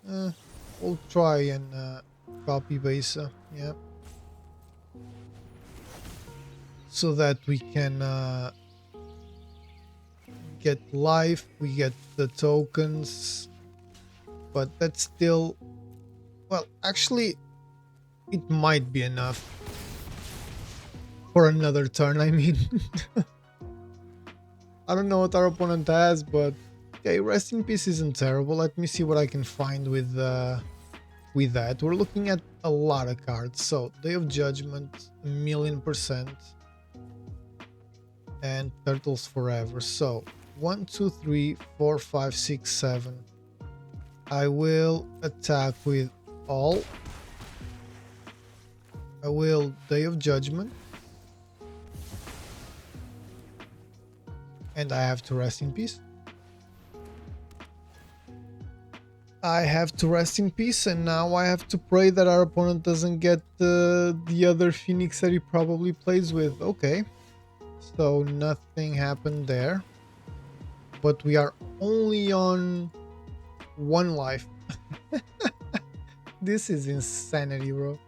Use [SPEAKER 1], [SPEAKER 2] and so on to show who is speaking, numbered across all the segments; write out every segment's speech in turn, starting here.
[SPEAKER 1] We'll try and copy Besa, yeah, so that we can get life, we get the tokens, but that's still, well, actually, it might be enough for another turn, I mean. I don't know what our opponent has, but okay, Rest in Peace isn't terrible. Let me see what I can find with that. We're looking at a lot of cards. So Day of Judgment, 1,000,000%, and Turtles Forever. So 1, 2, 3, 4, 5, 6, 7. I will attack with all. I will Day of Judgment. And I have to Rest in Peace. I have to Rest in Peace, and now I have to pray that our opponent doesn't get the other Phoenix that he probably plays with. Okay, so nothing happened there, but we are only on 1 life. This is insanity, bro.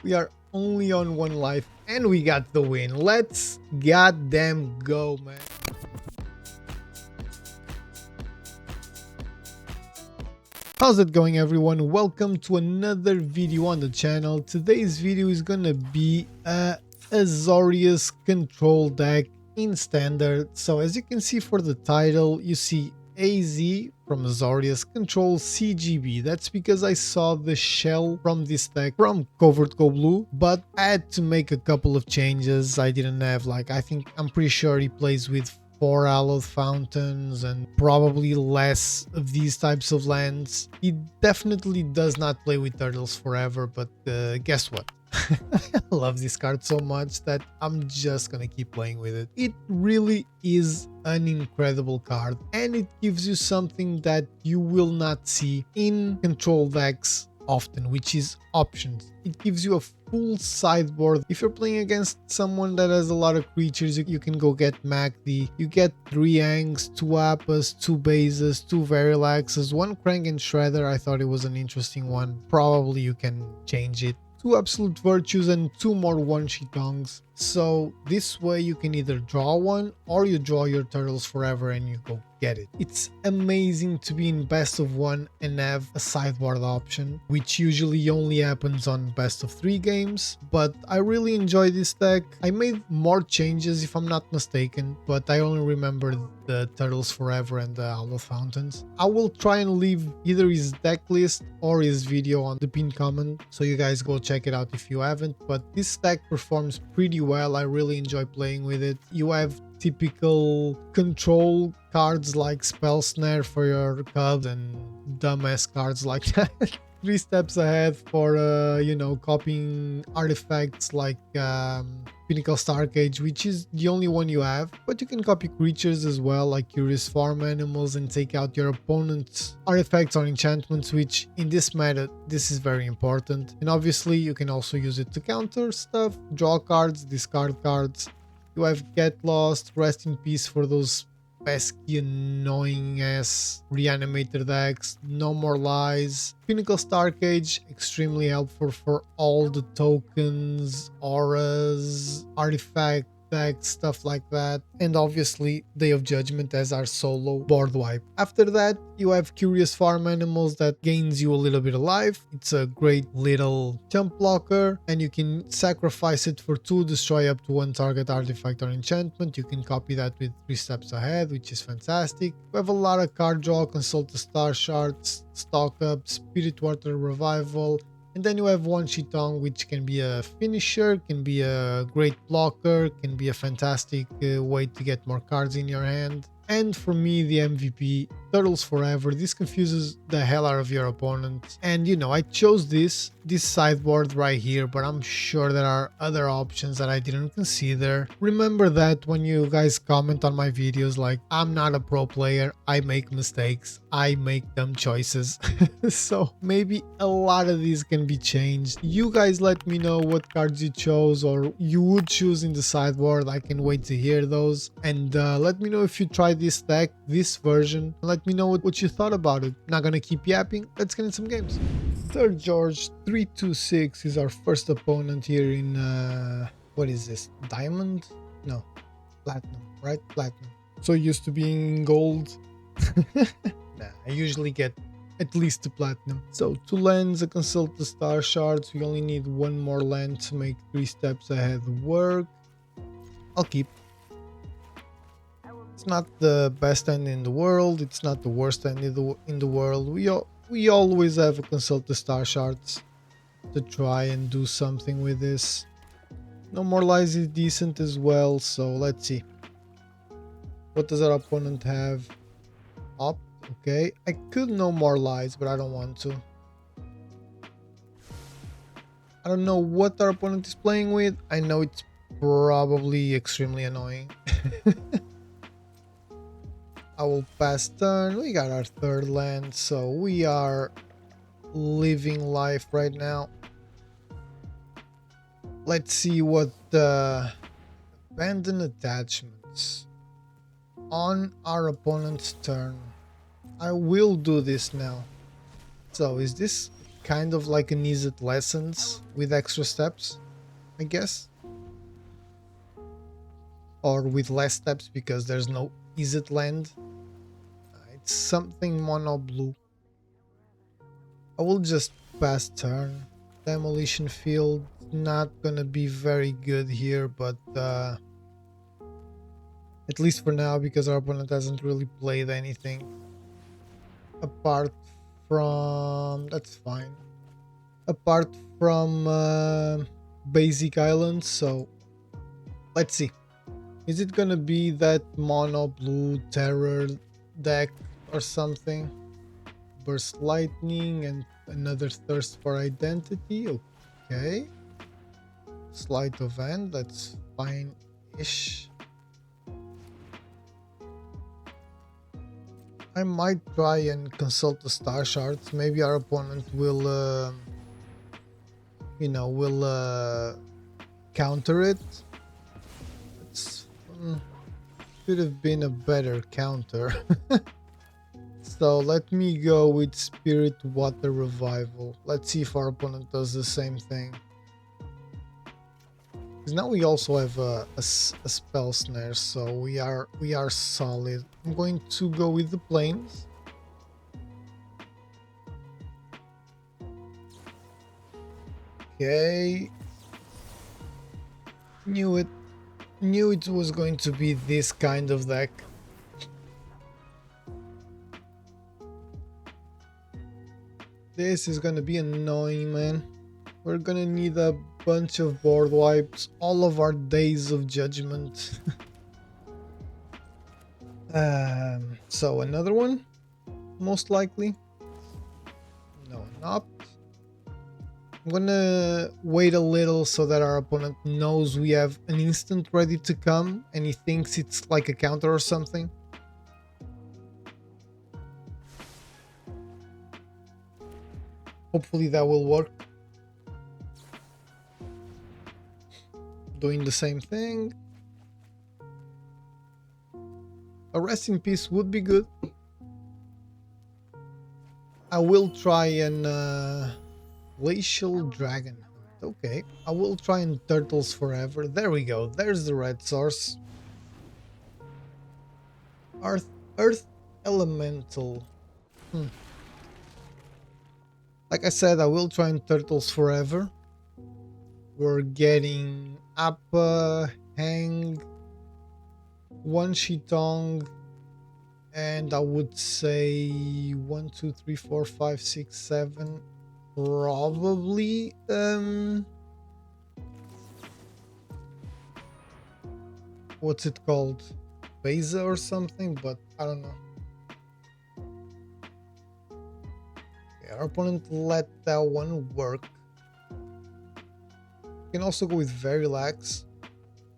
[SPEAKER 1] We are only on 1 life, and we got the win. Let's goddamn go, man. How's it going, everyone? Welcome to another video on the channel. Today's video is gonna be a Azorius control deck in standard. So as you can see for the title, you see AZ from Azorius controls CGB. That's because I saw the shell from this deck from Covert Go Blue, but I had to make a couple of changes. I didn't have, like, I'm pretty sure he plays with 4 Hallowed Fountains and probably less of these types of lands. He definitely does not play with Turtles Forever, but guess what? I love this card so much that I'm just gonna keep playing with it. It really is an incredible card, and it gives you something that you will not see in control decks often, which is options. It gives you a full sideboard. If you're playing against someone that has a lot of creatures, you can go get Magdi. You get 3 Angs, 2 Appas, 2 Bases, 2 Verilaxes, 1 Krang and Shredder. I thought it was an interesting one. Probably you can change it. 2 Absolute Virtues and 2 more One-Shittongs. So this way you can either draw one or you draw your Turtles Forever and you go get it. It's amazing to be in best of 1 and have a sideboard option, which usually only happens on best of 3 games, but I really enjoy this deck. I made more changes if I'm not mistaken, but I only remember the Turtles Forever and the Hallowed Fountains. I will try and leave either his deck list or his video on the pinned comment, so you guys go check it out if you haven't. But this deck performs pretty well. I really enjoy playing with it. You have typical control cards like Spell Snare for your cubs and dumbass cards like that. 3 steps ahead for you know, copying artifacts like Pinnacle Starcage, which is the only one you have, but you can copy creatures as well, like Curious Farm Animals, and take out your opponent's artifacts or enchantments, which in this meta, this is very important. And obviously you can also use it to counter stuff, draw cards, discard cards. You have Get Lost, Rest in Peace for those pesky, annoying ass reanimator decks, No More Lies, Pinnacle Starcage, extremely helpful for all the tokens, auras, artifact decks, stuff like that, and obviously Day of Judgment as our solo board wipe. After that, you have Curious Farm Animals that gains you a little bit of life. It's a great little jump blocker, and you can sacrifice it for 2, destroy up to 1 target artifact or enchantment. You can copy that with 3 steps ahead, which is fantastic. We have a lot of card draw, Consult the Star Shards, Stock Up, Spirit Water Revival. And then you have One-Shitong, which can be a finisher, can be a great blocker, can be a fantastic way to get more cards in your hand. And for me, the MVP, Turtles Forever. This confuses the hell out of your opponent. And you know, I chose this sideboard right here, but I'm sure there are other options that I didn't consider. Remember that when you guys comment on my videos, like, I'm not a pro player, I make mistakes, I make dumb choices. So maybe a lot of these can be changed. You guys let me know what cards you chose or you would choose in the sideboard. I can wait to hear those. And let me know if you tried this deck, this version. Let me know what you thought about it. Not gonna keep yapping, let's get in some games. Third George 326 is our first opponent here in what is this? Diamond? No, platinum, right? Platinum. So used to being gold. Nah, I usually get at least to platinum. So 2 lands, a consult the star shards. We only need 1 more land to make 3 steps ahead work. I'll keep. It's not the best end in the world. It's not the worst end in the world. We always have a consult the star shards to try and do something with this. No more lies is decent as well. So let's see. What does our opponent have? Opt. Okay, I could know more lies, but I don't want to. I don't know what our opponent is playing with. I know it's probably extremely annoying. I will pass turn. We got our 3rd land, so we are living life right now. Let's see what abandon attachments on our opponent's turn. I will do this now. So is this kind of like an Izzet Lessons with extra steps, I guess? Or with less steps because there's no Izzet land. It's something mono blue. I will just pass turn. Demolition Field, not gonna be very good here, but at least for now, because our opponent hasn't really played anything apart from, that's fine, apart from basic islands. So let's see, is it gonna be that mono blue terror deck or something? Burst lightning and another thirst for identity. Okay, sleight of hand, that's fine-ish. I might try and consult the star shards. Maybe our opponent will, you know, will counter it. It's should have been a better counter. So let me go with Spirit Water Revival. Let's see if our opponent does the same thing. Because now we also have a Spell Snare, so we are solid. I'm going to go with the planes. Okay. Knew it was going to be this kind of deck. This is gonna be annoying, man. We're gonna need a bunch of board wipes, all of our days of judgment. So another one, most likely. No, not. I'm gonna wait a little so that our opponent knows we have an instant ready to come and he thinks it's like a counter or something. Hopefully that will work. Doing the same thing. A rest in peace would be good. I will try and Glacial Dragon. Okay, I will try and Turtles Forever. There we go. There's the red source. Earth Elemental. Like I said, I will try and Turtles Forever. We're getting Appa, Hang, one Shitong, and I would say 1, 2, 3, 4, 5, 6, 7. Probably what's it called? Beza or something, but I don't know. Okay, our opponent let that one work. You can also go with Verilax.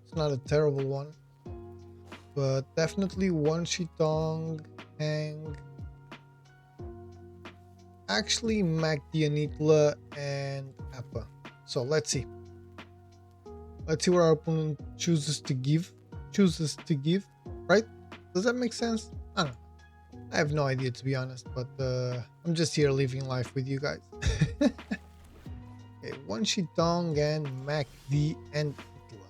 [SPEAKER 1] It's not a terrible one. But definitely one Shitong, Hang. Actually, Magdianitla and Appa. So let's see. Let's see what our opponent chooses to give. Right? Does that make sense? I don't know. I have no idea, to be honest, but I'm just here living life with you guys. Okay, One Shitong and MACD and Hitler.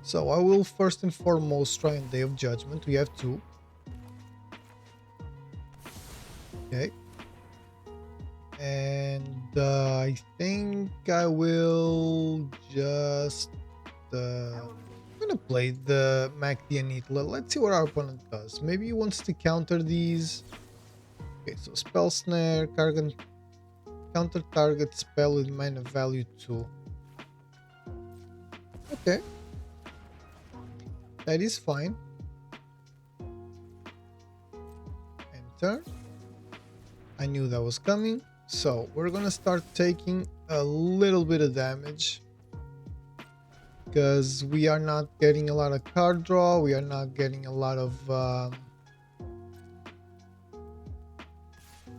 [SPEAKER 1] So I will first and foremost try on Day of Judgment. We have two. Okay. And I think I will just I'm gonna play the MACD and Hitler. Let's see what our opponent does. Maybe he wants to counter these. Okay, so Spell Snare, counter target spell with mana value 2. Okay. That is fine. Enter. I knew that was coming. So we're gonna start taking a little bit of damage. Because we are not getting a lot of card draw. We are not getting a lot of...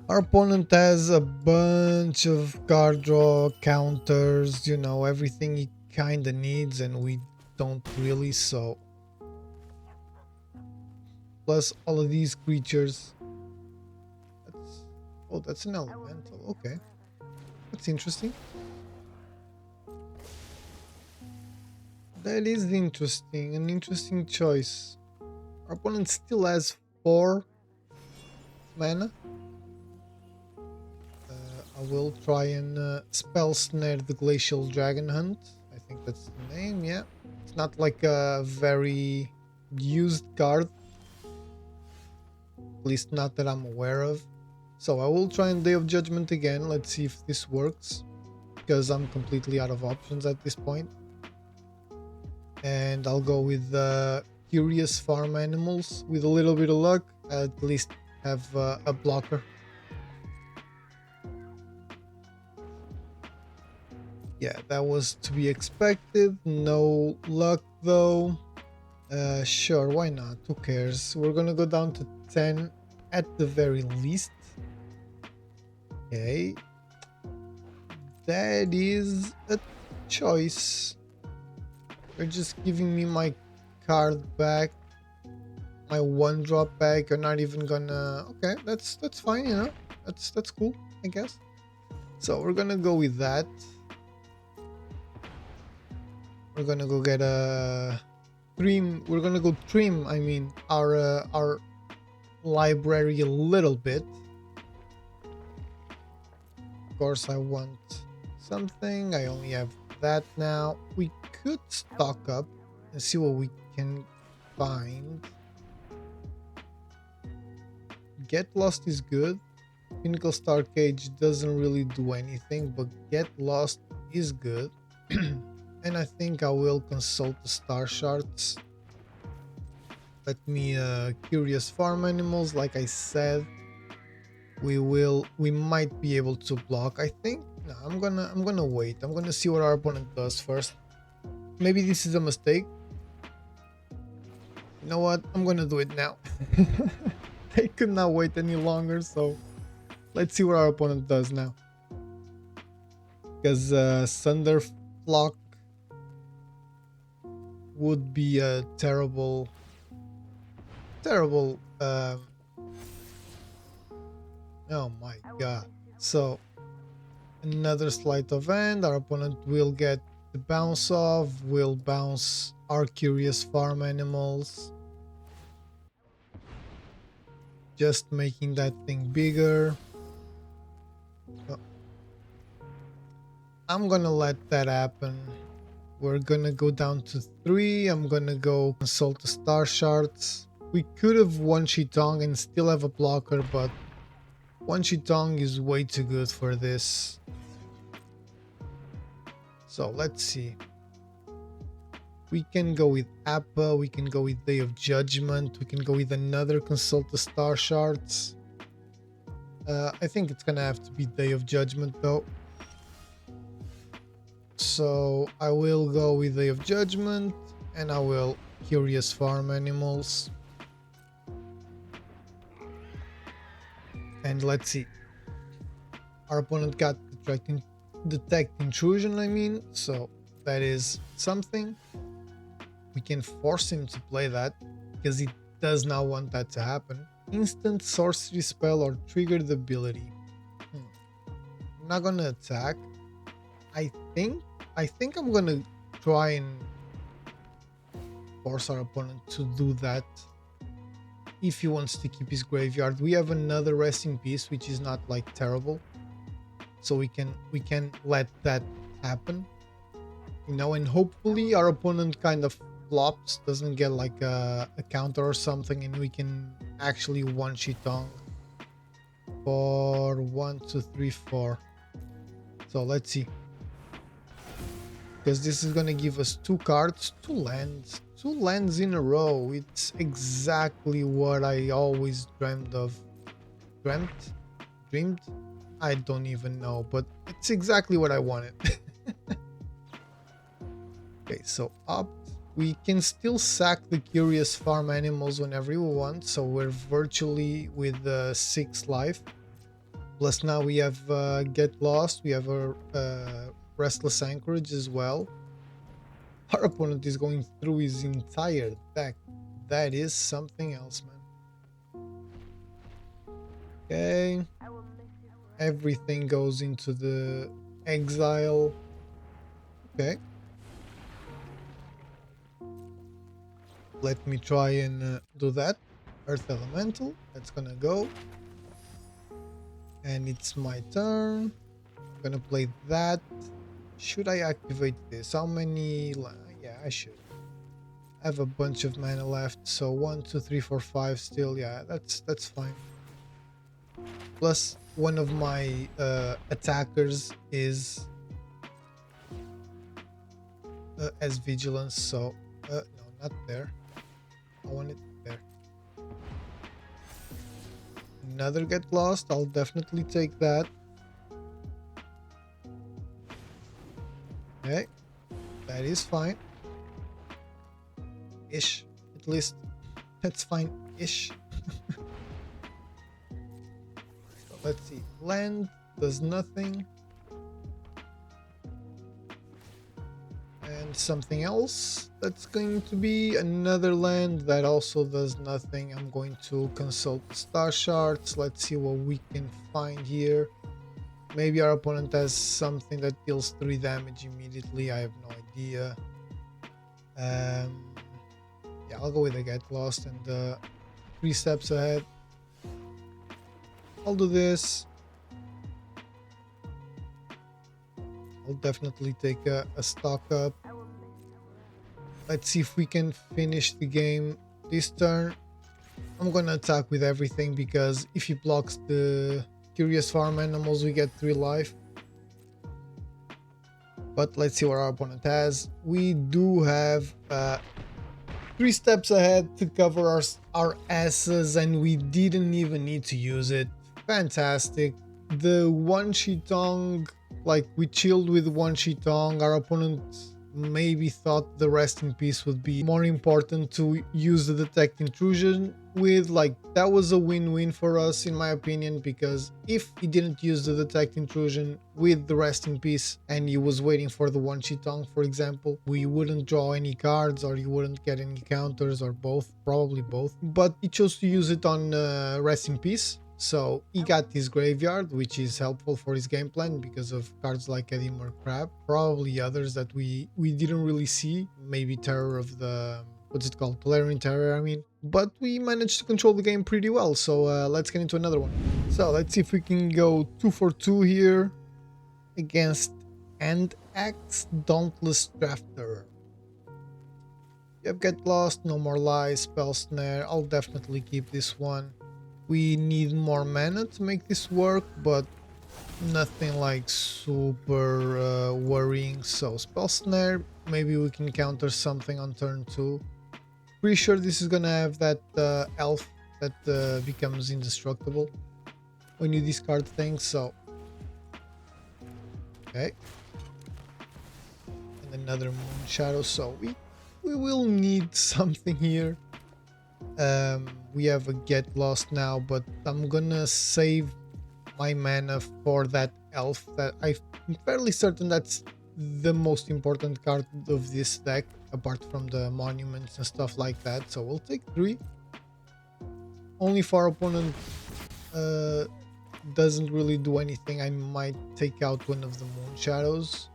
[SPEAKER 1] Our opponent has a bunch of card draw, counters, you know, everything he kind of needs, and we don't really, so... Plus all of these creatures. Oh, that's an elemental. Okay. That's interesting. That is interesting. An interesting choice. Our opponent still has 4 mana. I will try and Spell Snare the Glacial Dragon Hunt. I think that's the name, yeah. It's not like a very used card. At least not that I'm aware of. So I will try and Day of Judgment again. Let's see if this works. Because I'm completely out of options at this point. And I'll go with Curious Farm Animals. With a little bit of luck, I'll at least have a blocker. Yeah, that was to be expected. No luck though. Sure, why not? Who cares? We're gonna go down to 10 at the very least. Okay. That is a choice. You're just giving me my card back. My 1-drop back. You're not even gonna... Okay, that's fine, you know. That's cool, I guess. So we're gonna go with that. We're gonna go get a trim. We're gonna go trim. I mean, our library a little bit. Of course, I want something. I only have that now. We could stock up and see what we can find. Get Lost is good. Pinnacle Starcage doesn't really do anything, but Get Lost is good. And I think I will consult the star shards. Let me Curious Farm Animals, like I said. We might be able to block. I think no, I'm gonna wait. I'm gonna see what our opponent does first. Maybe this is a mistake. You know what? I'm gonna do it now. I could not wait any longer, so let's see what our opponent does now. Because Thunderflock would be a terrible oh my god. So another sleight of hand. Our opponent will get the bounce off. Will bounce our Curious Farm Animals, just making that thing bigger. So I'm gonna let that happen. We're gonna go down to 3. I'm gonna go consult the star shards. We could have One Shitong and still have a blocker, but One Shitong is way too good for this. So let's see. We can go with Appa, we can go with Day of Judgment, we can go with another consult the star shards. I think it's gonna have to be Day of Judgment though. So I will go with Day of Judgment and I will Curious Farm Animals. And let's see. Our opponent got Detect Intrusion, I mean, so that is something. we can force him to play that because he does not want that to happen. Instant sorcery spell or triggered ability. I'm not gonna attack. I think I'm gonna try and force our opponent to do that if he wants to keep his graveyard. We have another rest in peace, which is not like terrible, so we can let that happen, you know, and hopefully our opponent kind of flops, doesn't get like a counter or something, and we can actually one Shitong for 1 2 3 4. So let's see, because this is gonna give us 2 cards, 2 lands in a row. It's exactly what I always dreamed of. Dreamed? I don't even know, but it's exactly what I wanted. Okay, so up. We can still sack the curious farm animals whenever we want, so we're virtually with 6 life. Plus now we have Get Lost, we have a Restless Anchorage as well. Our opponent is going through his entire deck. That is something else, man. Okay. Everything goes into the exile. Okay. Let me try and do that. Earth Elemental. That's gonna go. And it's my turn. I'm gonna play that. Should I activate this? How many? Yeah, I should. I have a bunch of mana left, so 1 2 3 4 5 still. Yeah, that's fine. Plus one of my attackers is as vigilance, so no, not there. I want it there. Another Get Lost. I'll definitely take that. Okay, that is fine. Ish, at least. That's fine. Ish. So let's see. Land does nothing. And something else. That's going to be another land that also does nothing. I'm going to consult the star shards. Let's see what we can find here. Maybe our opponent has something that deals 3 damage immediately. I have no idea. Yeah, I'll go with a Get Lost and 3 steps ahead. I'll do this. I'll definitely take a stock up. Let's see if we can finish the game this turn. I'm gonna attack with everything because if he blocks the curious farm animals, we get 3 life. But let's see what our opponent has. We do have 3 steps ahead to cover our asses, and we didn't even need to use it. Fantastic. The one Shitong, like we chilled with one Shitong. Our opponent maybe thought the rest in peace would be more important to use the detect intrusion with. Like, that was a win-win for us in my opinion, because if he didn't use the detect intrusion with the rest in peace and he was waiting for the one Shitong, for example, we wouldn't draw any cards or he wouldn't get any counters, or both, probably both. But he chose to use it on rest in peace. So he got his graveyard, which is helpful for his game plan because of cards like Edimur Crab, probably others that we didn't really see, maybe Terror of the, what's it called, Tolarian Terror, I mean. But we managed to control the game pretty well, so let's get into another one. So let's see if we can go 2 for 2 here against Axe Dauntless Drafter. Yep, Get Lost, No More Lies, Spell Snare. I'll definitely keep this one. We need more mana to make this work, but nothing like super worrying. So Spell Snare, maybe we can counter something on turn 2. Pretty sure this is gonna have that elf that becomes indestructible when you discard things, so okay. And another Moon Shadow, so we will need something here. We have a Get Lost now, but I'm gonna save my mana for that elf that I'm fairly certain that's the most important card of this deck, apart from the monuments and stuff like that. So we'll take 3. Only if our opponent doesn't really do anything, I might take out one of the Moon Shadows.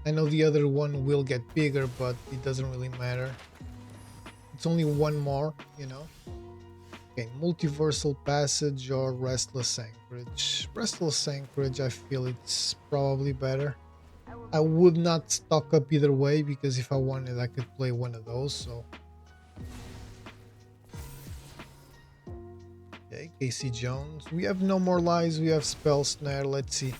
[SPEAKER 1] I know the other one will get bigger, but it doesn't really matter. It's only one more, you know. Okay, Multiversal Passage or Restless Anchorage. Restless Anchorage, I feel it's probably better. I would not stock up either way, because if I wanted, I could play one of those, so... Okay, Casey Jones. We have no more lies, we have Spell Snare, let's see.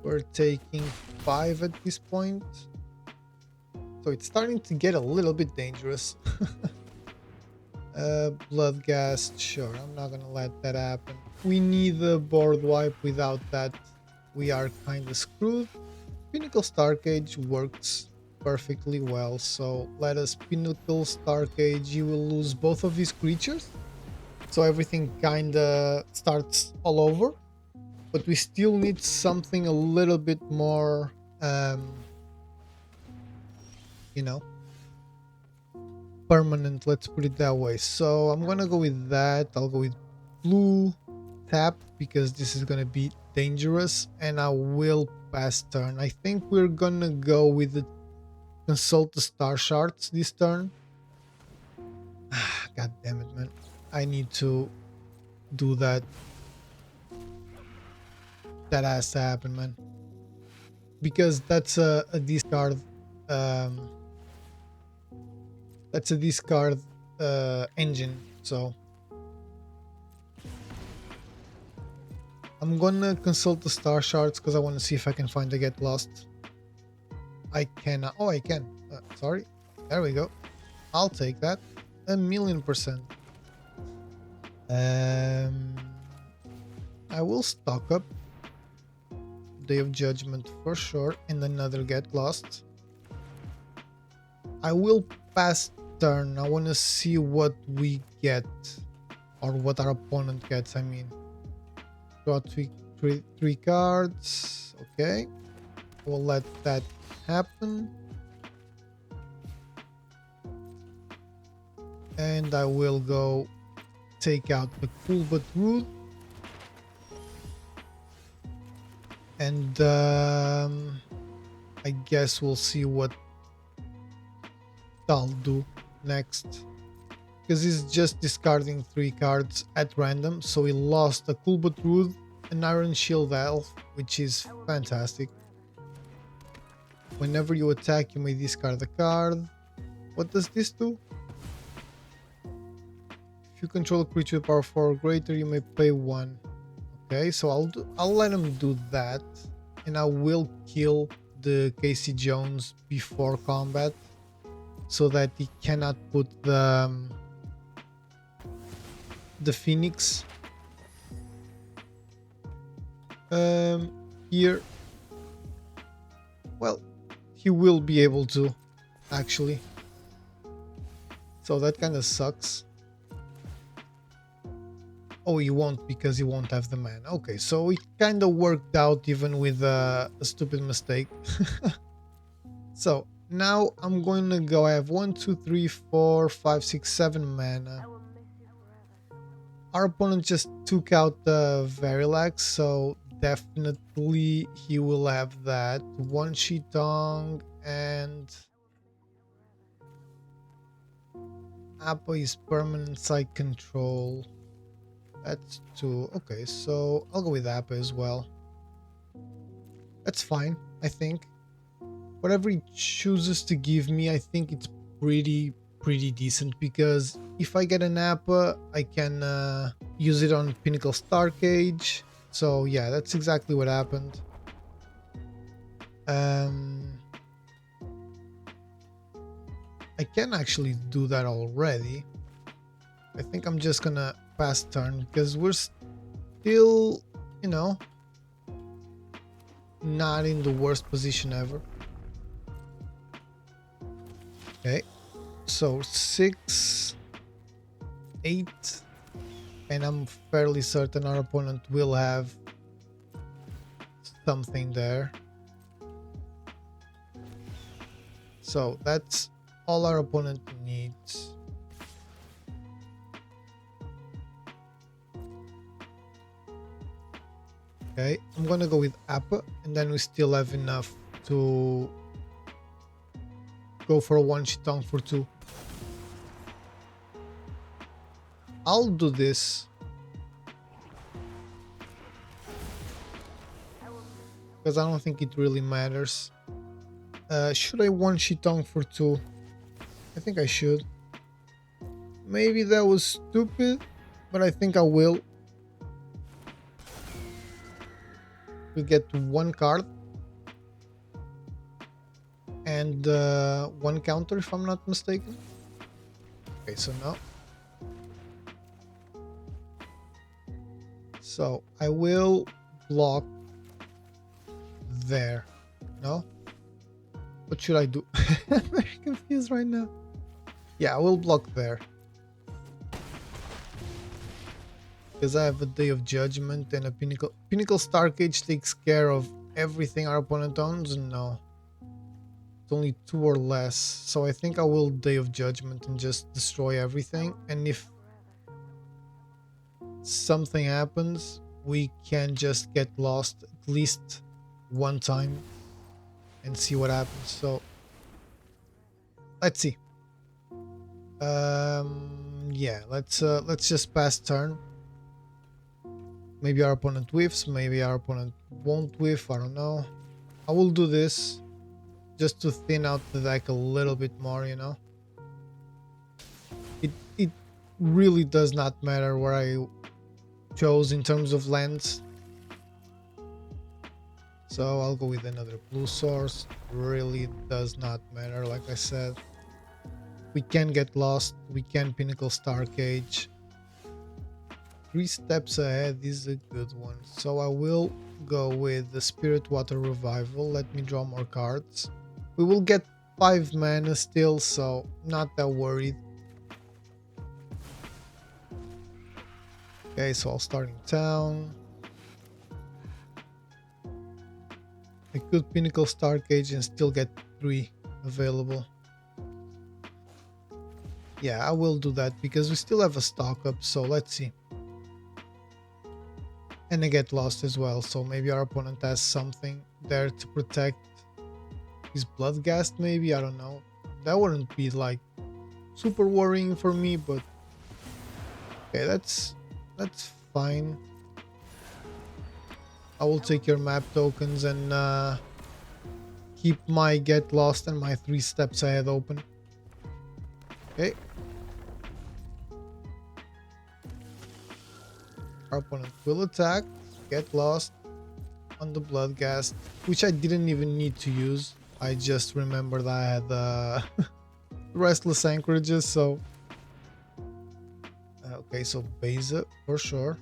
[SPEAKER 1] We're taking 5 at this point. So it's starting to get a little bit dangerous. Bloodghast, sure, I'm not gonna let that happen. We need a board wipe, without that we are kinda screwed. Pinnacle Starcage works perfectly well, so let us Pinnacle Starcage. You will lose both of these creatures, so everything kinda starts all over, but we still need something a little bit more, you know, permanent, let's put it that way. So I'm gonna go with that. I'll go with blue tap, because this is gonna be dangerous, and I will pass turn. I think we're gonna go with the consult the star shards this turn. God damn it, man, I need to do that. That has to happen, man, because that's a discard. That's a discard engine, so I'm gonna consult the star shards because I want to see if I can find the get lost. I cannot. Oh, I can. Sorry. There we go. I'll take that. 1,000,000%. I will stock up Day of Judgment for sure, and another get lost. I will pass turn. I want to see what we get, or what our opponent gets, I mean. Draw three cards. Okay, we'll let that happen, and I will go take out the Cool But Rude, and I guess we'll see what I'll do next, because he's just discarding 3 cards at random. So he lost a Cool But Rude, an Iron Shield Elf, which is fantastic. Whenever you attack, you may discard a card. What does this do? If you control a creature with power 4 or greater, you may pay 1. Okay, so I'll let him do that, and I will kill the Casey Jones before combat, so that he cannot put the Phoenix here. Well, he will be able to, actually, so that kind of sucks. Oh, he won't, because he won't have the mana. Okay, so it kind of worked out even with a stupid mistake. So now I'm going to go. I have 1, 2, 3, 4, 5, 6, 7 mana. Our opponent just took out the Verilax, so definitely he will have that. 1 Shitong, and Appa is permanent side control. That's 2. Okay, so I'll go with Appa as well. That's fine, I think. Whatever he chooses to give me, I think it's pretty decent, because if I get an Appa, I can use it on Pinnacle Starcage. So yeah, that's exactly what happened. I can actually do that already. I think I'm just gonna pass turn, because we're still, you know, not in the worst position ever. Okay, so 6, 8, and I'm fairly certain our opponent will have something there. So that's all our opponent needs. Okay, I'm gonna go with Appa, and then we still have enough to go for a one Shitong for 2. I'll do this because I don't think it really matters. Should I one Shitong for 2? I think I should. Maybe that was stupid, but I think I will. We get 1 card and 1 counter if I'm not mistaken. Okay, so no. So I will block there. No? What should I do? I'm very confused right now. Yeah, I will block there. Because I have a Day of Judgment and a Pinnacle Starcage takes care of everything our opponent owns. No. It's only 2 or less. So I think I will Day of Judgment and just destroy everything. And if something happens, we can just get lost at least 1 time and see what happens. So let's see. Yeah, let's just pass turn. Maybe our opponent whiffs, maybe our opponent won't whiff, I don't know. I will do this just to thin out the deck a little bit more, you know. It really does not matter where I chose in terms of lands. So I'll go with another blue source. Really does not matter, like I said. We can get lost, we can Pinnacle Starcage. 3 steps ahead is a good one. So I will go with the Spirit Water Revival. Let me draw more cards. We will get 5 mana still, so not that worried. Okay, so I'll start in town. I could Pinnacle Starcage and still get 3 available. Yeah, I will do that because we still have a stock up, so let's see. And I get lost as well, so maybe our opponent has something there to protect his Bloodghast, maybe, I don't know. That wouldn't be like super worrying for me, but okay, that's fine. I will take your map tokens and keep my get lost and my 3 steps ahead open. Okay. Our opponent will attack, get lost on the Bloodghast, which I didn't even need to use. I just remembered I had Restless Anchorages, so okay, so Beza for sure.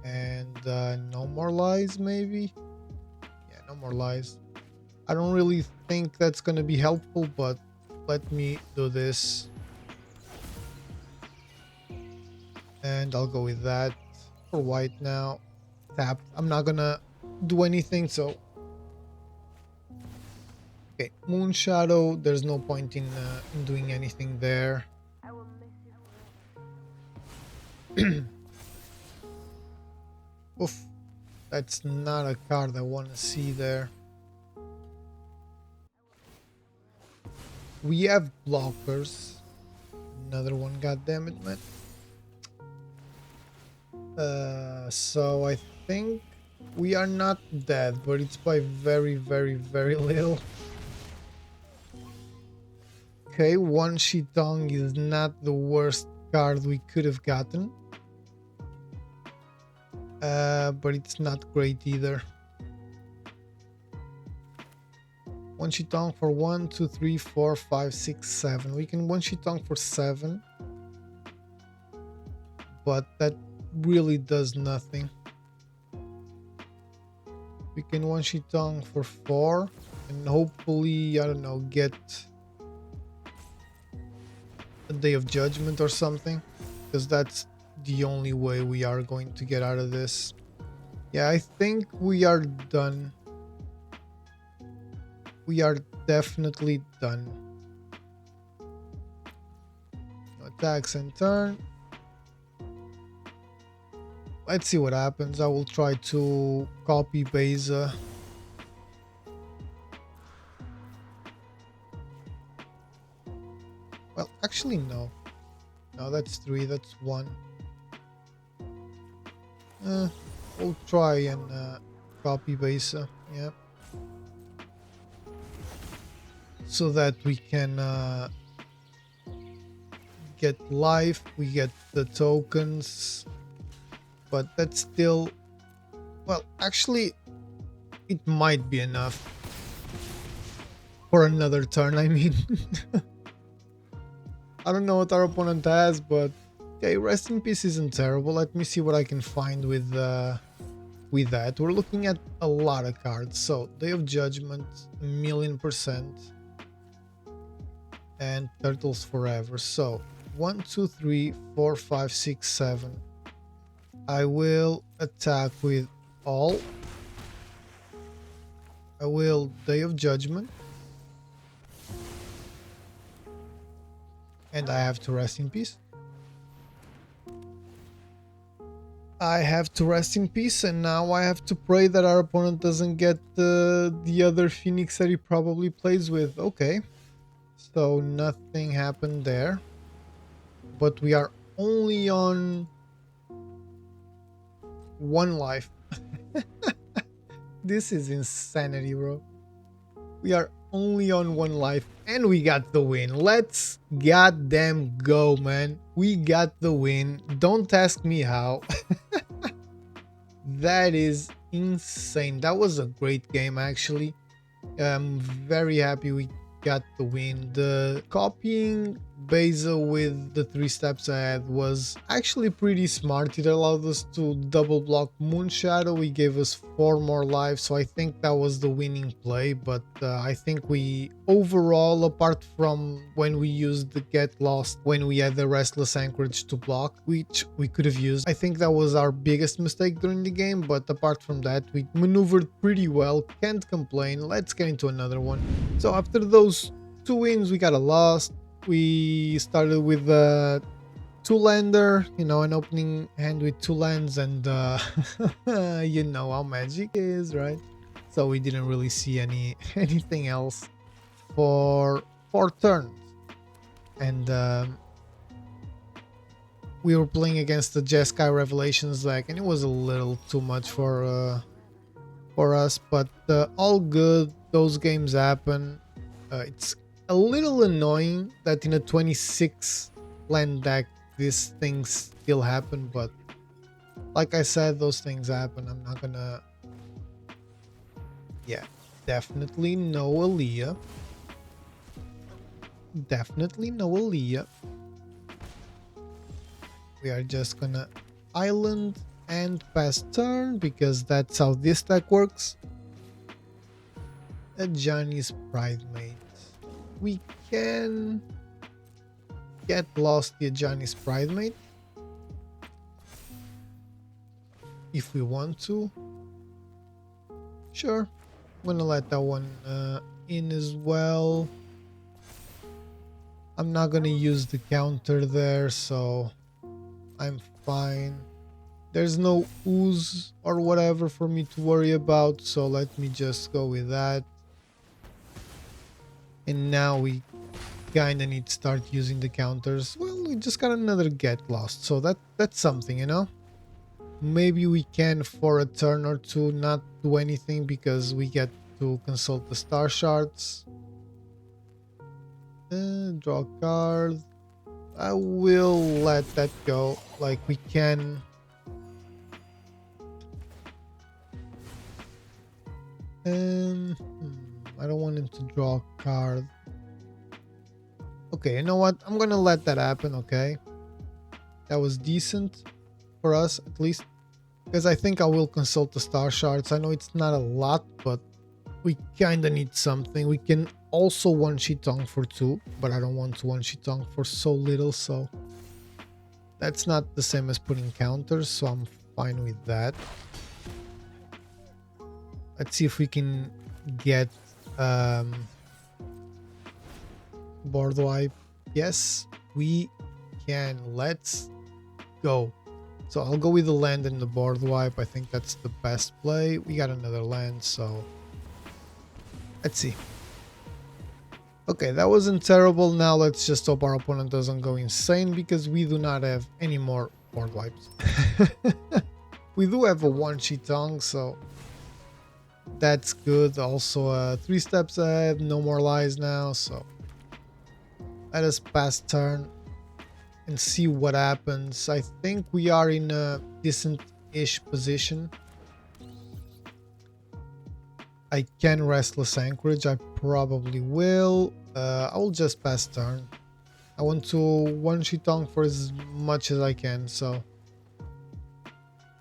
[SPEAKER 1] And no more lies, maybe? Yeah, no more lies. I don't really think that's gonna be helpful, but let me do this. And I'll go with that. For white now. Tap. I'm not gonna do anything, so... Okay, Moon Shadow, there's no point in doing anything there. Oof, that's not a card I want to see there. We have blockers. Another one, goddammit, man. So I think we are not dead, but it's by very, very, very little. Okay, 1 Shitong is not the worst card we could have gotten. But it's not great either. 1 Shitong for 1, 2, 3, 4, 5, 6, 7. We can 1 Shitong for 7. But that really does nothing. We can 1 Shitong for 4. And hopefully, I don't know, get a Day of Judgment or something. Because that's the only way we are going to get out of this. Yeah, I think we are done. We are definitely done. Attacks and turn. Let's see what happens. I will try to copy Beza. Well, actually, no. No, that's 3. That's 1. We'll try and copy Beza. Yeah. So that we can get life. We get the tokens. But that's still... Well, actually, it might be enough. For another turn, I mean. I don't know what our opponent has, but okay, Rest in Peace isn't terrible. Let me see what I can find with that. We're looking at a lot of cards. So Day of Judgment, 1,000,000%, and Turtles Forever. So 1, 2, 3, 4, 5, 6, 7. I will attack with all. I will Day of Judgment. And I have to Rest in Peace. I have to Rest in Peace, and now I have to pray that our opponent doesn't get the other Phoenix that he probably plays with. Okay. So nothing happened there. But we are only on 1 life. This is insanity, bro. We are only on 1 life and we got the win. Let's goddamn go, man. We got the win. Don't ask me how. That is insane. That was a great game, actually. I'm very happy we got the win. The copying Beza with the 3 steps ahead was actually pretty smart. It allowed us to double block Moonshadow. It gave us 4 more lives, so I think that was the winning play. But I think we overall, apart from when we used the Get Lost, when we had the Restless Anchorage to block, which we could have used, I think that was our biggest mistake during the game. But apart from that, we maneuvered pretty well. Can't complain. Let's get into another one. So after those 2 wins, we got a loss. We started with a 2-lander, you know, an opening hand with 2 lands, and you know how Magic is, right? So we didn't really see anything else for 4 turns, and we were playing against the Jeskai Revelations deck, and it was a little too much for us, but all good. Those games happen. It's a little annoying that in a 26 land deck these things still happen, but like I said, those things happen. I'm not gonna... Yeah, definitely no Aaliyah. Definitely no Aaliyah. We are just gonna island and pass turn because that's how this deck works. A Johnny's Bridesmaid. We can get lost the Johnny's Bridesmaid if we want to. Sure, I'm gonna let that one in as well. I'm not gonna use the counter there, so I'm fine. There's no ooze or whatever for me to worry about, so let me just go with that. And now we kinda need to start using the counters. Well, we just got another Get Lost, so that's something, you know? Maybe we can, for a turn or two, not do anything because we get to consult the star shards. Draw a card. I will let that go. Like, we can... I don't want him to draw a card. Okay, you know what? I'm gonna let that happen, okay? That was decent for us, at least. Because I think I will consult the star shards. I know it's not a lot, but we kinda need something. We can also one-sheet tongue for 2, but I don't want to one-sheet tongue for so little, so... That's not the same as putting counters, so I'm fine with that. Let's see if we can get board wipe. Yes, we can. Let's go. So I'll go with the land and the board wipe. I think that's the best play. We got another land, so let's see. Okay, that wasn't terrible. Now let's just hope our opponent doesn't go insane because we do not have any more board wipes. We do have a one-sheet tongue, so that's good. Also, 3 steps ahead, no more lies now, so let us pass turn and see what happens. I think we are in a decent-ish position. I can Restless Anchorage. I probably will. I will just pass turn. I want to one-sheet tongue for as much as I can, so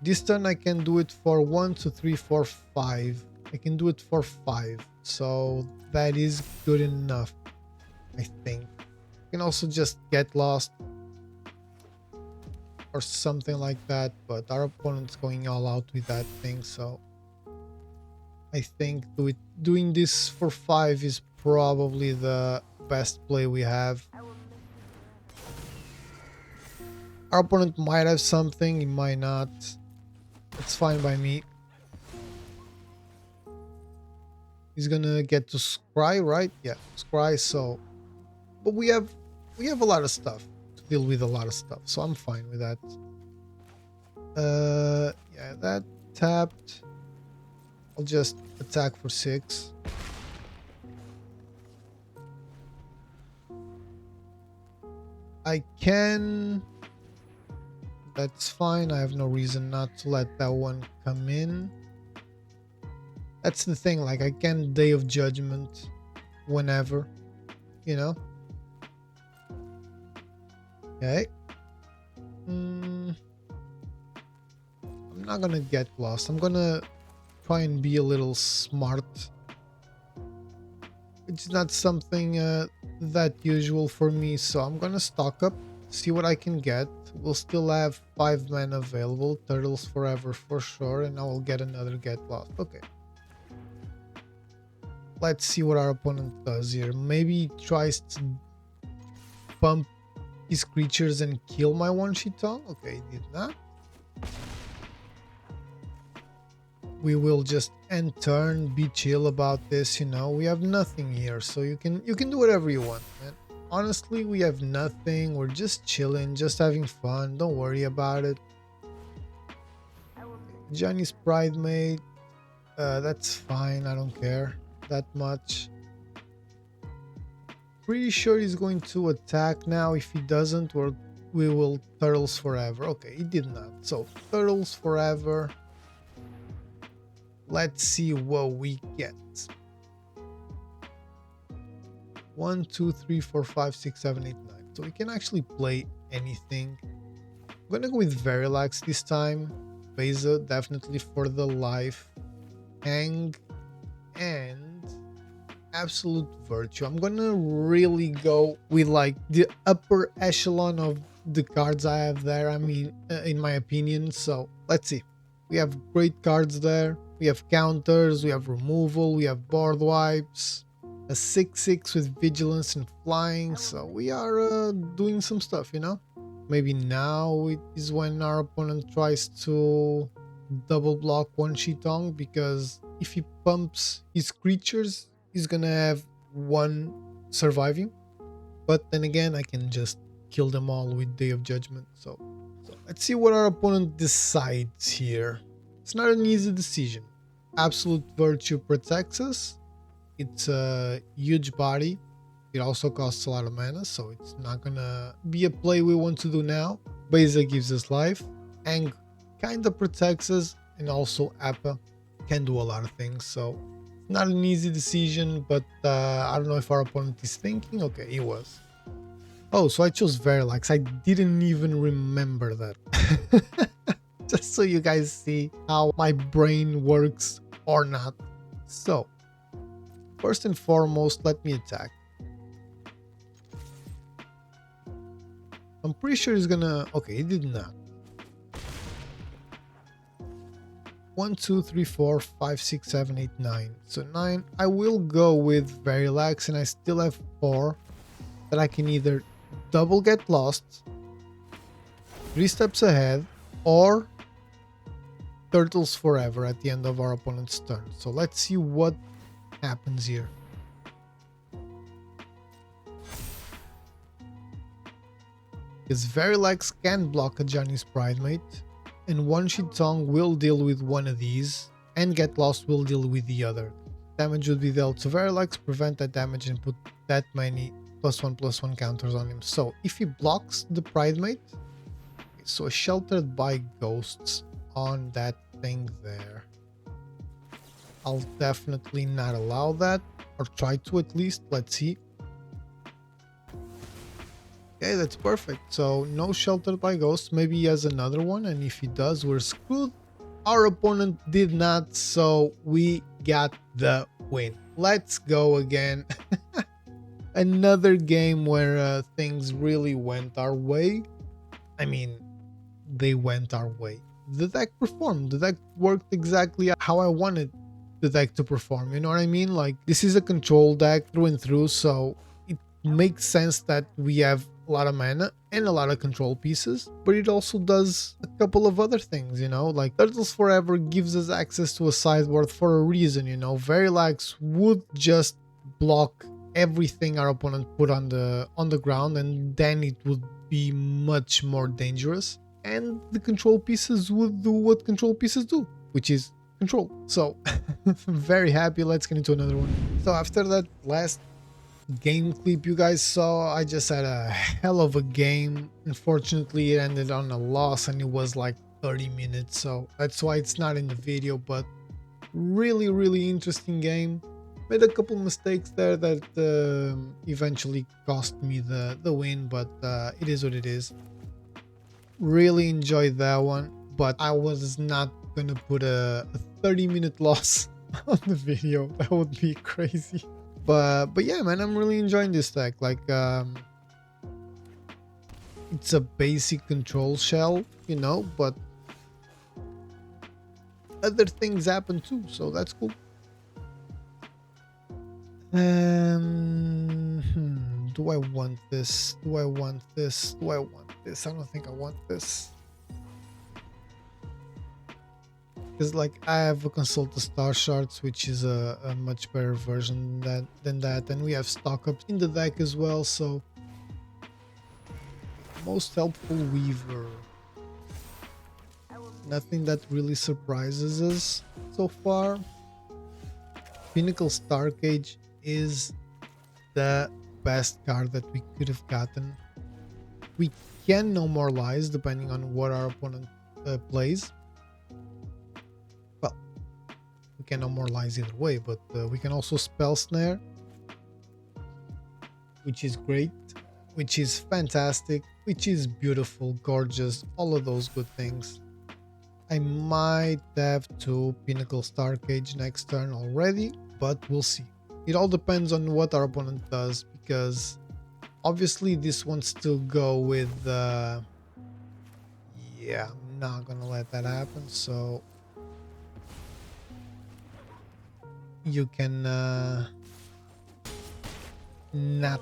[SPEAKER 1] this turn I can do it for 1, 2, 3, 4, 5. I can do it for 5, so that is good enough, I think. I can also just get lost or something like that, but our opponent's going all out with that thing, so I think doing this for 5 is probably the best play we have. Our opponent might have something, he might not. It's fine by me. He's gonna get to scry, right? Yeah, scry. So, but we have a lot of stuff to deal with, a lot of stuff, so I'm fine with that. Yeah, that tapped. I'll just attack for 6. I can. That's fine. I have no reason not to let that one come in. That's the thing. Like, I can Day of Judgment whenever, you know. Okay. I'm not gonna get lost. I'm gonna try and be a little smart. It's not something that usual for me, so I'm gonna stock up, see what I can get. We'll still have 5 mana available, turtles forever for sure, and I will get another get lost. Okay. Let's see what our opponent does here. Maybe he tries to pump his creatures and kill my one-sheet tongue. Okay, he did not. We will just end turn, be chill about this, you know. We have nothing here, so you can do whatever you want, man. Honestly, we have nothing. We're just chilling, just having fun. Don't worry about it. Johnny's Pride Mate. That's fine. I don't care that much. Pretty sure he's going to attack now. If he doesn't, we will turtles forever. Okay, he did not. So turtles forever. Let's see what we get. 1, 2, 3, 4, 5, 6, 7, 8, 9. So we can actually play anything. I'm gonna go with Verilax this time. Beza definitely for the life. Hang and Absolute Virtue. I'm gonna really go with like the upper echelon of the cards I have there. I mean, in my opinion. So let's see. We have great cards there. We have counters. We have removal. We have board wipes. A 6/6 with vigilance and flying. So we are doing some stuff, you know. Maybe now it is when our opponent tries to double block one-sheet tongue, because if he pumps his creatures, he's gonna have 1 surviving. But then again, I can just kill them all with Day of Judgment. So let's see what our opponent decides here. It's not an easy decision. Absolute Virtue protects us. It's a huge body. It also costs a lot of mana, so it's not gonna be a play we want to do now. Beza gives us life. Ang kinda protects us, and also Appa can do a lot of things, so not an easy decision, but I don't know if our opponent is thinking. Okay, he was. Oh, so I chose Verilax. I didn't even remember that. Just so you guys see how my brain works or not. So, first and foremost, let me attack. I'm pretty sure he's gonna... Okay, he did not. 1, 2, 3, 4, 5, 6, 7, 8, 9. So 9. I will go with Very Lax, and I still have 4 that I can either double Get Lost, 3 steps ahead, or Turtles Forever at the end of our opponent's turn. So let's see what happens here. Because Very Lax can block a Johnny's Pridemate, and One Sheet Tongue will deal with one of these, and Get Lost will deal with the other. Damage would be dealt to Very Lax, prevent that damage, and put that many +1/+1 counters on him. So if he blocks the Pridemate, so Sheltered by Ghosts on that thing there. I'll definitely not allow that, or try to at least. Let's see. Okay, that's perfect. So no Sheltered by Ghosts. Maybe he has another one, and if he does, we're screwed. Our opponent did not, so we got the win. Let's go again. Another game where things really went our way. I mean, they went our way. The deck performed. The deck worked exactly how I wanted the deck to perform. You know what I mean? Like, this is a control deck through and through, so it makes sense that we have a lot of mana and a lot of control pieces, but it also does a couple of other things, you know, like Turtles Forever gives us access to a sideboard for a reason, you know. Very Lax would just block everything our opponent put on the ground, and then it would be much more dangerous, and the control pieces would do what control pieces do, which is control. So very happy. Let's get into another one. So after that last game clip you guys saw, I just had a hell of a game. Unfortunately, it ended on a loss, and it was like 30 minutes, so that's why it's not in the video. But really interesting game. Made a couple mistakes there that eventually cost me the win, but it is what it is. Really enjoyed that one, but I was not gonna put a 30-minute loss on the video. That would be crazy. But yeah, man, I'm really enjoying this deck. Like, it's a basic control shell, you know, but other things happen too, so that's cool. Do I want this? Do I want this? Do I want this? I don't think I want this. Because, like, I have a Consult the Star Shards, which is a much better version than that, and we have stock ups in the deck as well. So, Most Helpful Weaver. Nothing that really surprises us so far. Pinnacle Starcage is the best card that we could have gotten. We can No More Lies depending on what our opponent plays. Well, we can No More Lies either way, but we can also Spell Snare, which is great, which is fantastic, which is beautiful, gorgeous, all of those good things. I might have to Pinnacle Starcage next turn already, but we'll see. It all depends on what our opponent does, because obviously this wants to go with yeah, I'm not gonna let that happen. So you can not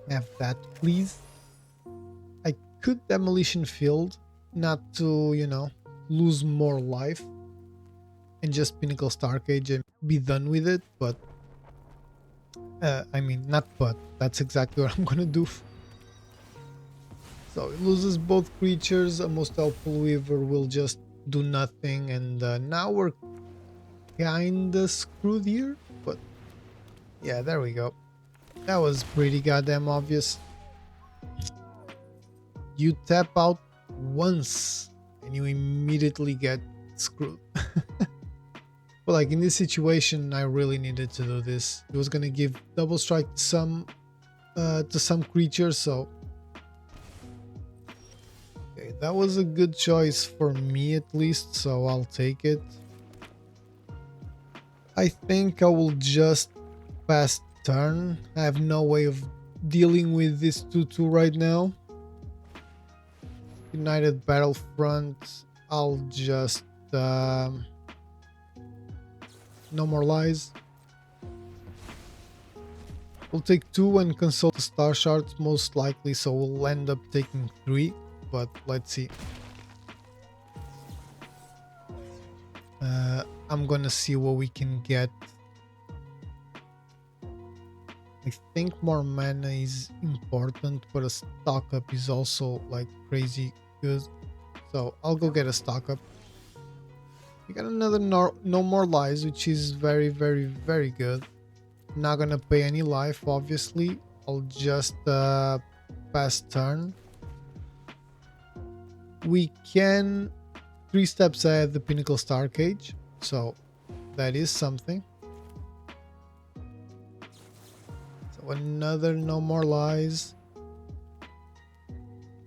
[SPEAKER 1] have that, please. I could Demolition Field, not to, you know, lose more life, and just Pinnacle Starcage and be done with it, but I mean, not but, that's exactly what I'm gonna do. So it loses both creatures. A Most Helpful Weaver will just do nothing, and now we're kinda screwed here, but yeah, there we go. That was pretty goddamn obvious. You tap out once and you immediately get screwed. But like in this situation, I really needed to do this. It was gonna give double strike to some creatures, so okay, that was a good choice for me at least, so I'll take it. I think I will just pass turn. I have no way of dealing with this 2/2 right now. United Battlefront, I'll just no more lies. We'll take 2 and consult the star shards most likely, so we'll end up taking 3, but let's see. I'm gonna see what we can get. I think more mana is important, but a stock up is also like crazy good. So I'll go get a stock up. We got another no more lies, which is very, very, very good. Not gonna pay any life, obviously. I'll just pass turn. We can 3 steps ahead the Pinnacle Starcage, so that is something. So another no more lies.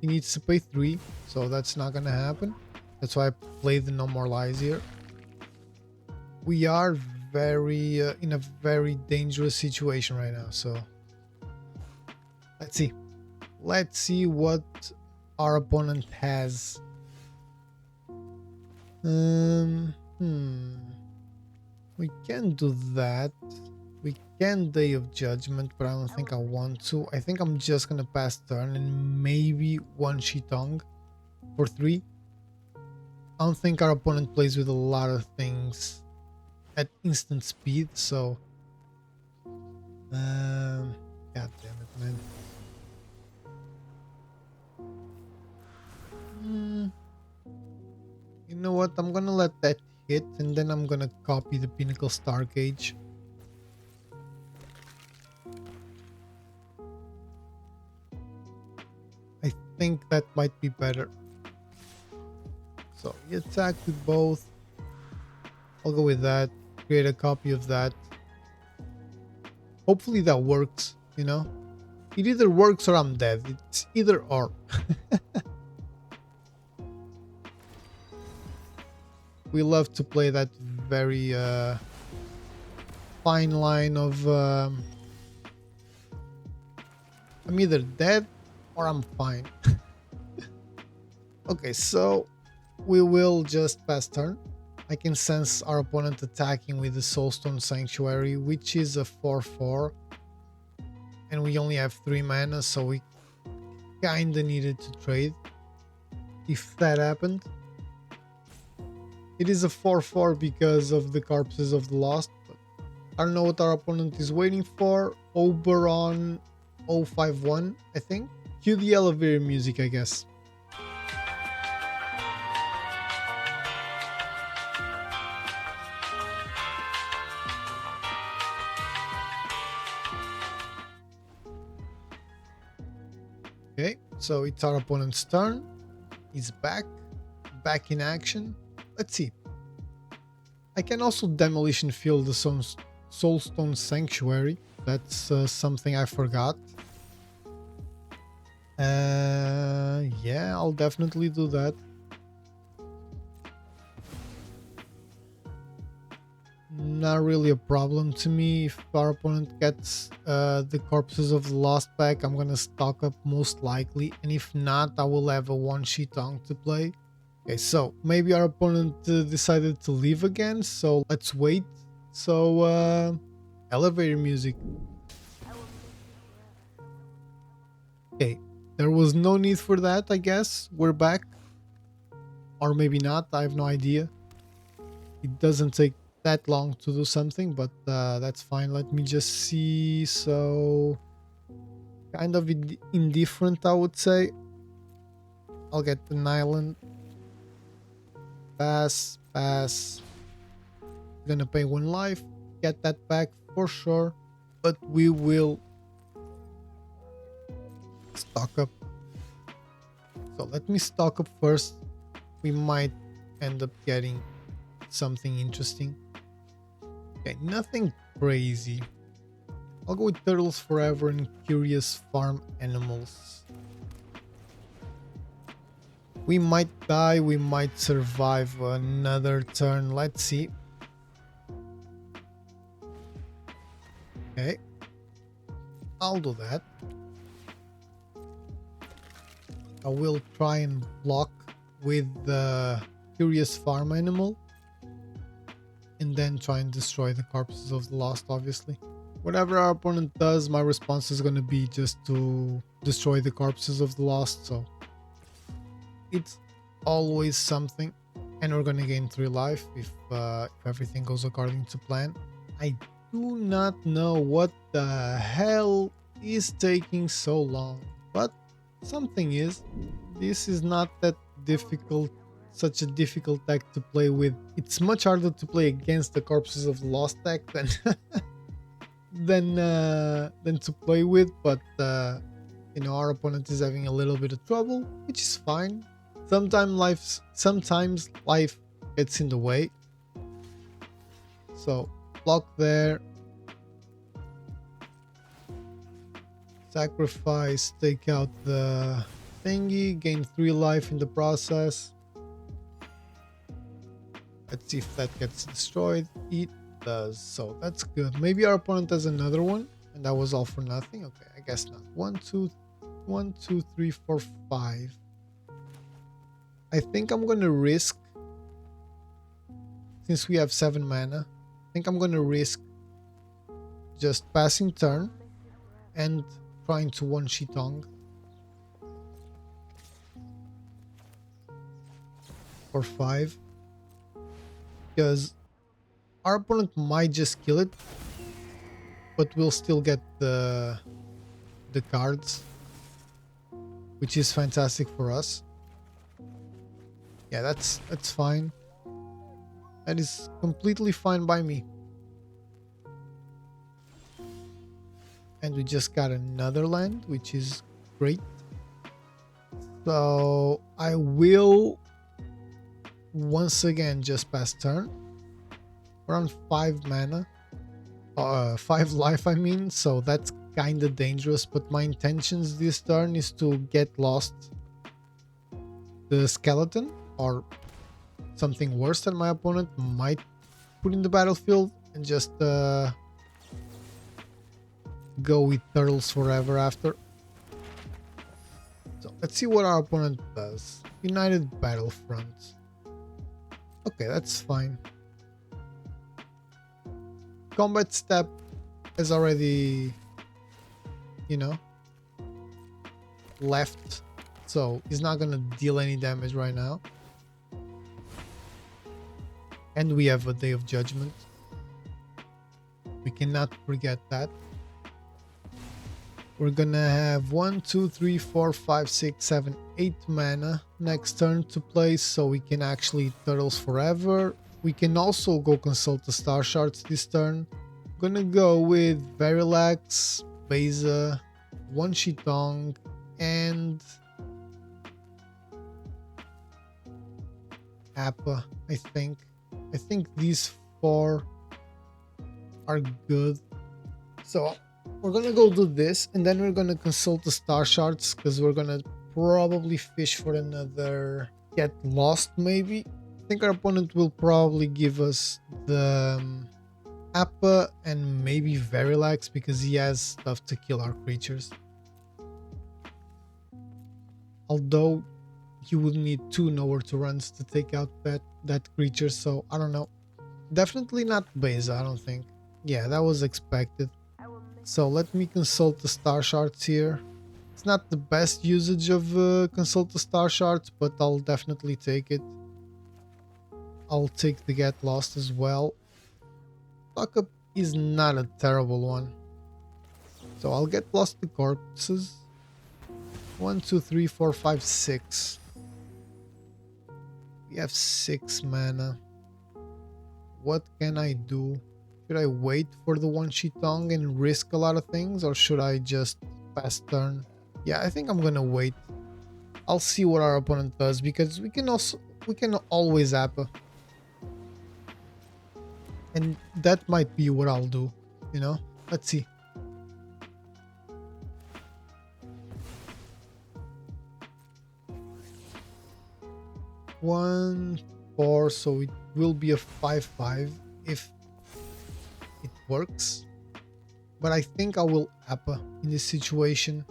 [SPEAKER 1] He needs to pay 3, so that's not gonna happen. That's why I played the no more lies here. We are very in a very dangerous situation right now, so let's see what our opponent has. We can do that. We can Day of Judgment, but I don't think I want to. I think I'm just gonna pass turn and maybe one Shitong for 3. I don't think our opponent plays with a lot of things at instant speed, so god damn it, man. You know what, I'm gonna let that hit and then I'm gonna copy the Pinnacle Starcage. I think that might be better. So you attack with both. I'll go with that. Create a copy of that. Hopefully that works, you know? It either works or I'm dead. It's either or. We love to play that very fine line of I'm either dead or I'm fine. Okay, so we will just pass turn. I can sense our opponent attacking with the Soulstone Sanctuary, which is a 4/4, and we only have 3 mana, so we kinda needed to trade if that happened. It is a 4/4 because of the Corpses of the Lost, but I don't know what our opponent is waiting for. Oberon 051, I think. Cue the elevator music, I guess. Okay, so it's our opponent's turn. He's back in action. Let's see. I can also Demolition Field the Soulstone Sanctuary. That's something I forgot. Yeah, I'll definitely do that. Not really a problem to me. If our opponent gets the Corpses of the Lost back, I'm gonna stock up most likely, and if not, I will have a 1 Shitong to play. Okay, so maybe our opponent decided to leave again, so let's wait. So elevator music. Okay, there was no need for that, I guess. We're back, or maybe not, I have no idea. It doesn't take that long to do something, but that's fine. Let me just see. So kind of indifferent, I would say. I'll get an island. Pass. Gonna pay 1 life, get that back for sure, but we will stock up. So let me stock up first. We might end up getting something interesting. Okay, nothing crazy. I'll go with Turtles Forever and Curious Farm Animals. We might die, we might survive another turn. Let's see. Okay, I'll do that. I will try and block with the Curious Farm Animal. and then try and destroy the corpses of the lost, obviously. Whatever our opponent does, my response is going to be just to destroy the corpses of the lost, so it's always something. And we're going to gain 3 life if everything goes according to plan. I do not know what the hell is taking so long, but something is. This is not that difficult, such a difficult deck to play with. It's much harder to play against the corpses of the lost deck than than to play with, but you know, our opponent is having a little bit of trouble, which is fine. Sometimes life gets in the way. So block there, sacrifice, take out the thingy, gain 3 life in the process. Let's see if that gets destroyed. It does, so that's good. Maybe our opponent has another one and that was all for nothing. Okay, I guess not. 1 2 3 4 5. I think I'm gonna risk, since we have 7 mana, I think I'm gonna risk just passing turn and trying to one Shitong for 5, because our opponent might just kill it, but we'll still get the cards, which is fantastic for us. Yeah, that's fine. That is completely fine by me. And we just got another land, which is great. So I will once again just pass turn. We're on 5 mana, 5 life I mean, so that's kind of dangerous, but my intentions this turn is to get lost the skeleton or something worse that my opponent might put in the battlefield, and just go with turtles forever after. So let's see what our opponent does. United Battlefront. Okay, that's fine. Combat step has already, you know, left, so he's not gonna deal any damage right now. And we have a Day of Judgment. We cannot forget that. We're gonna have 1 2 3 4 5 6 7 8 mana next turn to play, so we can actually turtles forever. We can also go consult the star shards this turn. Gonna go with Verilax, Beza, one Shitong, and Appa, I think. I think these 4 are good. So we're gonna go do this, and then we're gonna consult the star shards, because we're gonna probably fish for another get lost maybe. I think our opponent will probably give us the Appa and maybe Verilax, because he has stuff to kill our creatures. Although you would need 2 nowhere to runs to take out that creature, so I don't know. Definitely not Beza, I don't think. Yeah, that was expected. So let me consult the star shards here. It's not the best usage of consult the star shards, but I'll definitely take it. I'll take the get lost as well. Stock up is not a terrible one. So I'll get lost the corpses. 1 2 3 4 5 6. We have 6 mana. What can I do? Should I wait for the one Shitong and risk a lot of things, or should I just pass turn? Yeah, I think I'm gonna wait. I'll see what our opponent does, because we can always Appa. And that might be what I'll do, you know? Let's see. One, 4, so it will be a 5/5 if it works. But I think I will Appa in this situation.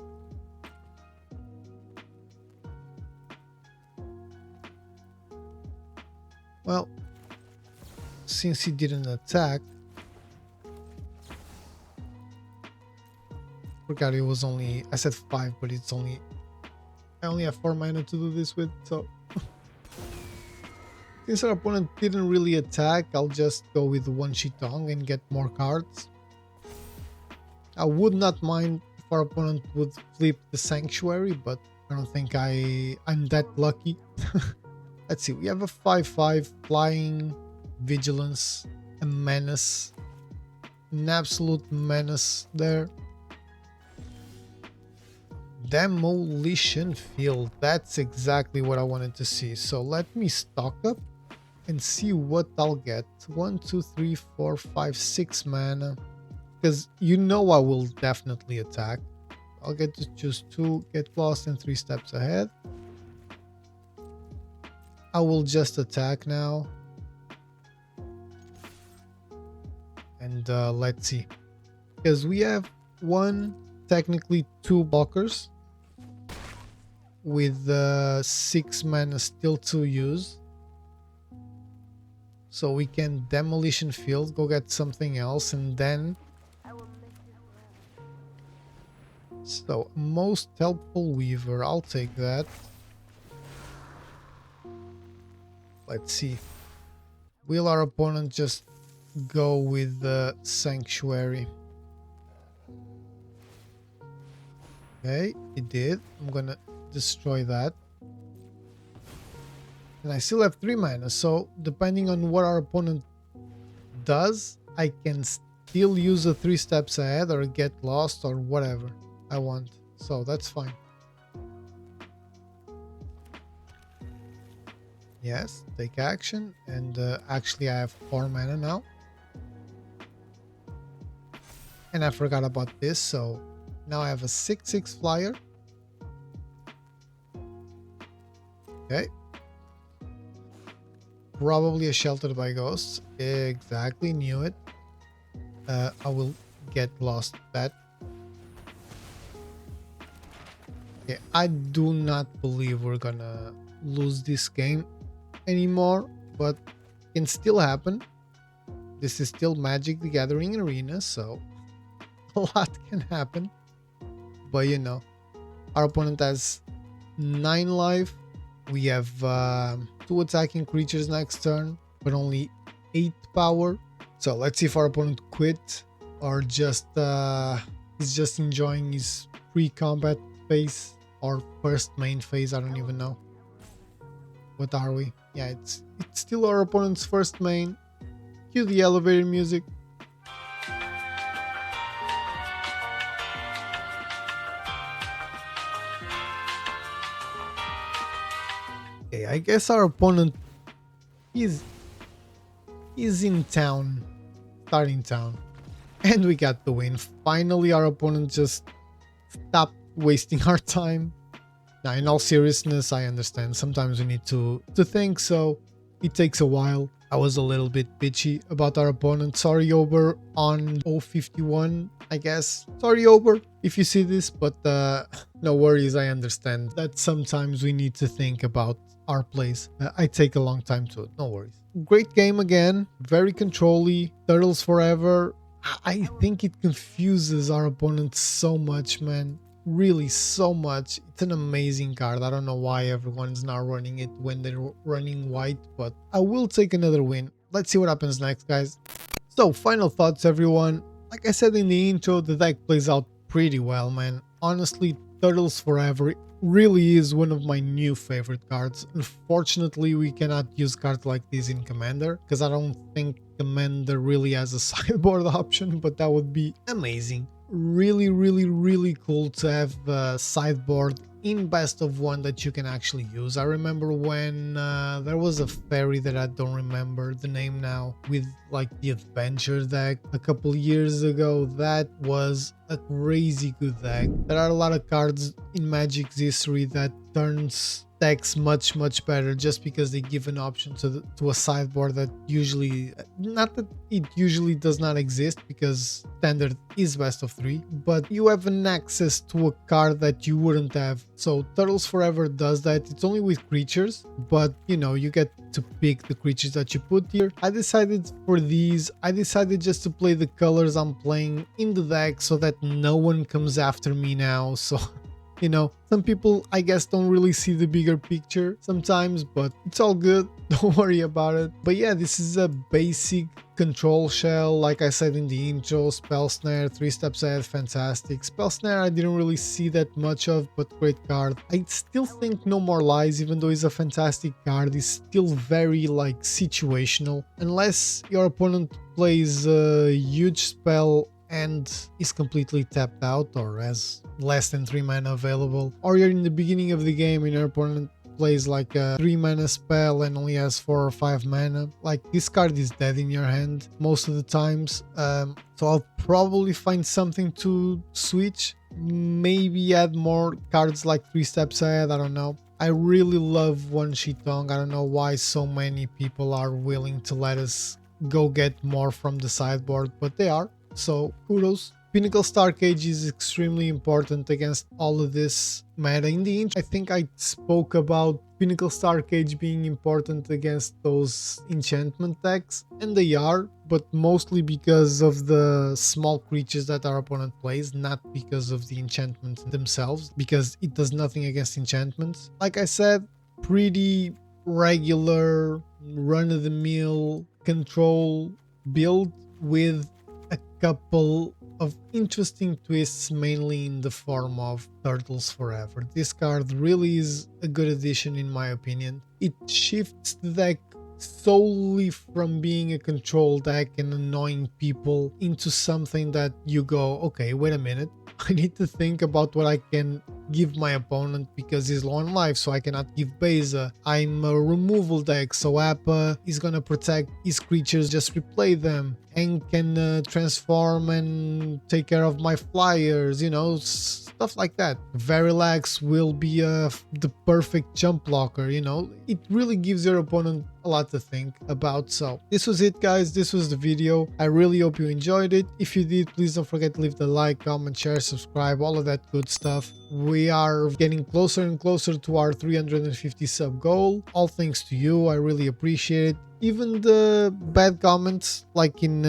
[SPEAKER 1] Well, since he didn't attack, forgot it was only, I said 5, but it's only, I only have 4 mana to do this with, so since our opponent didn't really attack, I'll just go with 1 Shitong and get more cards. I would not mind if our opponent would flip the Sanctuary, but I don't think I'm that lucky. Let's see, we have a 5/5 flying vigilance, a menace, an absolute menace there. Demolition Field, that's exactly what I wanted to see. So let me stock up and see what I'll get. 1, 2, 3, 4, 5, 6 mana, because you know I will definitely attack. I'll get to choose 2, get lost, and 3 steps ahead. I will just attack now. And let's see. Because we have technically 2 blockers with 6 mana still to use. So we can Demolition Field, go get something else, and then... So, most helpful Weaver, I'll take that. Let's see. Will our opponent just go with the Sanctuary? Okay, he did. I'm gonna destroy that. And I still have 3 mana, so depending on what our opponent does, I can still use a 3 steps ahead or get lost or whatever I want. So that's fine. Yes, take action, and actually I have 4 mana now. And I forgot about this, so now I have a 6/6 flyer. Okay. Probably a Sheltered by Ghosts. Exactly, knew it. I will get lost that. Okay, I do not believe we're gonna lose this game anymore, but it can still happen. This is still Magic the Gathering Arena, so a lot can happen. But you know, our opponent has 9 life. We have 2 attacking creatures next turn, but only 8 power. So let's see if our opponent quit or just he's just enjoying his pre-combat phase or first main phase. I don't even know. What are we? Yeah, it's still our opponent's first main. Cue the elevator music. Okay, I guess our opponent is in town, starting town, and we got the win. Finally, our opponent just stopped wasting our time. Now, in all seriousness, I understand sometimes we need to think, so it takes a while. I was a little bit bitchy about our opponent. Sorry, Ober, on 051, I guess. Sorry, Ober, if you see this, but no worries, I understand that sometimes we need to think about our plays. I take a long time to it, no worries. Great game again, very control-y, Turtles Forever. I think it confuses our opponent so much, man. Really so much. It's an amazing card. I don't know why everyone's not running it when they're running white, but I will take another win. Let's see what happens next, guys. So, final thoughts, everyone. Like I said in the intro, the deck plays out pretty well, man. Honestly, Turtles Forever really is one of my new favorite cards. Unfortunately, we cannot use cards like this in Commander, because I don't think Commander really has a sideboard option, but that would be amazing. Really cool to have a sideboard in best of one that you can actually use. I remember when there was a fairy that I don't remember the name now, with like the adventure deck a couple years ago. That was a crazy good deck. There are a lot of cards in Magic's history that turns decks much better, just because they give an option to a sideboard that usually, not that it usually does not exist, because standard is best of 3, but you have an access to a card that you wouldn't have. So Turtles Forever does that. It's only with creatures, but you know, you get to pick the creatures that you put here. I decided just to play the colors I'm playing in the deck so that no one comes after me now. So you know, some people, I guess, don't really see the bigger picture sometimes, but it's all good. Don't worry about it. But yeah, this is a basic control shell. Like I said in the intro, Spell Snare, 3 steps ahead, fantastic. Spell Snare, I didn't really see that much of, but great card. I still think No More Lies, even though it's a fantastic card, is still very, like, situational. Unless your opponent plays a huge spell and is completely tapped out or has less than 3 mana available, or you're in the beginning of the game and your opponent plays like a 3 mana spell and only has 4 or 5 mana, like, this card is dead in your hand most of the times. So I'll probably find something to switch, maybe add more cards like 3 steps ahead, I don't know. I really love One Shitong. I don't know why so many people are willing to let us go get more from the sideboard, but they are. So kudos. Pinnacle Starcage is extremely important against all of this meta. In the intro, I think I spoke about Pinnacle Starcage being important against those enchantment decks, and they are, but mostly because of the small creatures that our opponent plays, not because of the enchantments themselves, because it does nothing against enchantments. Like I said, pretty regular, run-of-the-mill control build with a couple of interesting twists, mainly in the form of Turtles Forever. This card really is a good addition in my opinion. It shifts the deck solely from being a control deck and annoying people into something that you go, okay, wait a minute, I need to think about what I can give my opponent because he's low on life, so I cannot give Beza. I'm a removal deck, so Appa is gonna protect his creatures, just replay them. Hank can transform and take care of my flyers, you know, stuff like that. Verilax will be the perfect jump blocker, you know. It really gives your opponent a lot to think about. So this was it, guys. This was the video. I really hope you enjoyed it. If you did, please don't forget to leave the like, comment, share, subscribe, all of that good stuff. We are getting closer and closer to our 350 sub goal. All thanks to you. I really appreciate it. Even the bad comments, like in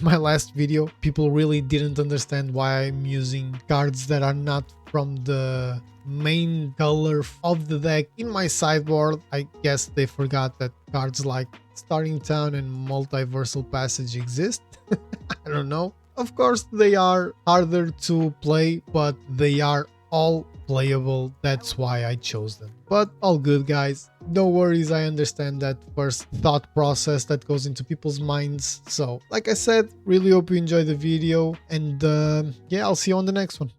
[SPEAKER 1] my last video, people really didn't understand why I'm using cards that are not from the main color of the deck in my sideboard. I guess they forgot that cards like Starting Town and Multiversal Passage exist. I don't know. Of course, they are harder to play, but they are all playable. That's why I chose them. But all good, guys. No worries, I understand that first thought process that goes into people's minds. So, like I said, really hope you enjoyed the video, and yeah, I'll see you on the next one.